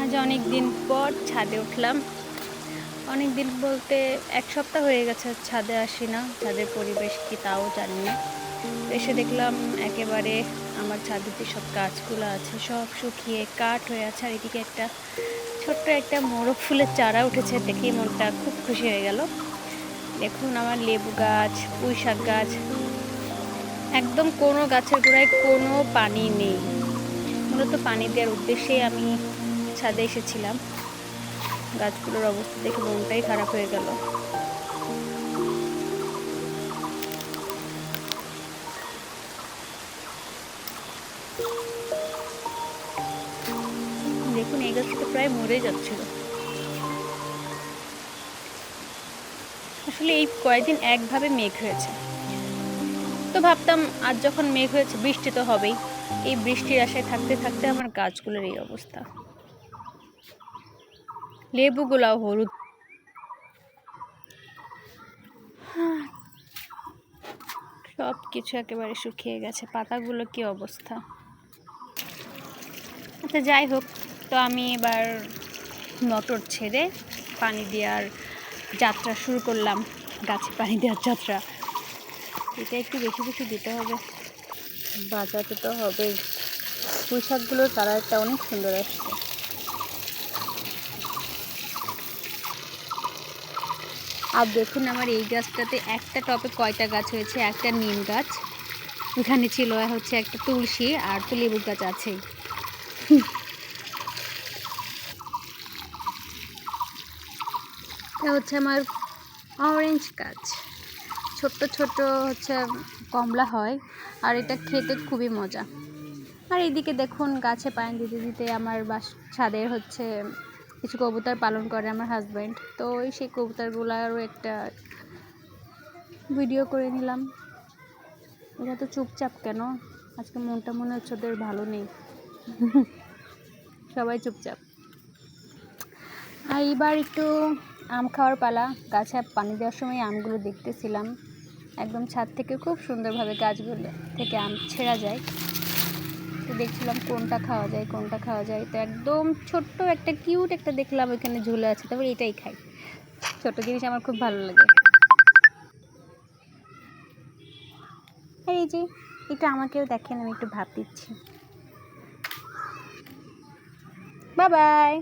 আজ অনেক দিন পর ছাদে উঠলাম। অনেক দিন বলতে এক সপ্তাহ হয়ে গেছে ছাদে আসি না। ছাদের পরিবেশ কি তাও জানি না। এসে দেখলাম একেবারে আমার ছাদে যে সব গাছগুলো আছে সব শুকিয়ে কাঠ হয়ে আছে, আর এদিকে একটা ছোট্ট একটা মোরগ ফুলের চারা উঠেছে, দেখেই মনটা খুব খুশি হয়ে গেল। দেখুন আমার লেবু গাছ, পুঁই শাক গাছ, একদম কোনো গাছের গোড়ায় কোনো পানি নেই। মূলত পানি দেওয়ার উদ্দেশ্যেই আমি ছাদে এসেছিলাম। গাছগুলোর অবস্থা দেখে মনটাই খারাপ হয়ে গেল। দেখুন এই গাছটা তো প্রায় মরে যাচ্ছিল। আসলে এই কয়েকদিন একভাবে মেঘ হয়েছে, তো ভাবতাম আজ যখন মেঘ হয়েছে বৃষ্টি তো হবেই। এই বৃষ্টির আশায় থাকতে থাকতে আমার গাছগুলোর এই অবস্থা। লেবুগুলাও হলুদ। সব কিছু একেবারে শুকিয়ে গেছে, পাতাগুলো কি অবস্থা। আচ্ছা যাই হোক, তো আমি এবার মোটর ছেড়ে পানি দেওয়ার যাত্রা শুরু করলাম। গাছে পানি দেওয়ার যাত্রা, এটা একটু বেশি বেশি দিতে হবে, বাঁচাতে তো হবেই। পুঁই শাকগুলোর কালারটা অনেক সুন্দর আসছে। আর দেখুন আমার এই গাছটাতে একটা টবে কয়টা গাছ হয়েছে। একটা নিম গাছ, ওখানে ছিল হচ্ছে একটা তুলসী, আর তো লেবু গাছ আছেই। এটা হচ্ছে আমার অরেঞ্জ গাছ, ছোট্ট ছোট্ট হচ্ছে কমলা হয়, আর এটা খেতে খুবই মজা। আর এইদিকে দেখুন গাছে পানি দিতে দিতে আমার ছাদের হচ্ছে কিছু কবুতর পালন করে আমার হাজব্যান্ড, তো সেই কবুতরগুলোরও একটা ভিডিও করে নিলাম। এরা তো চুপচাপ কেন, আজকে মনটা মনে হচ্ছে ওদের ভালো নেই। সবাই চুপচাপ। আর এবার একটু আম খাওয়ার পালা। গাছে পানি দেওয়ার সময় আমগুলো দেখতেছিলাম, একদম ছাদ থেকে খুব সুন্দরভাবে গাছগুলো থেকে আম ছেঁড়া যায়, তো দেখছিলাম কোনটা খাওয়া যায় কোনটা খাওয়া যায়। তো একদম ছোট্ট একটা কিউট একটা দেখলাম ওইখানে ঝুলে আছে, তারপর এটাই খাই। ছোট জিনিস আমার খুব ভালো লাগে। আর এই যে একটু আমাকেও দেখেন, আমি একটু ভাব দিচ্ছি। Bye bye.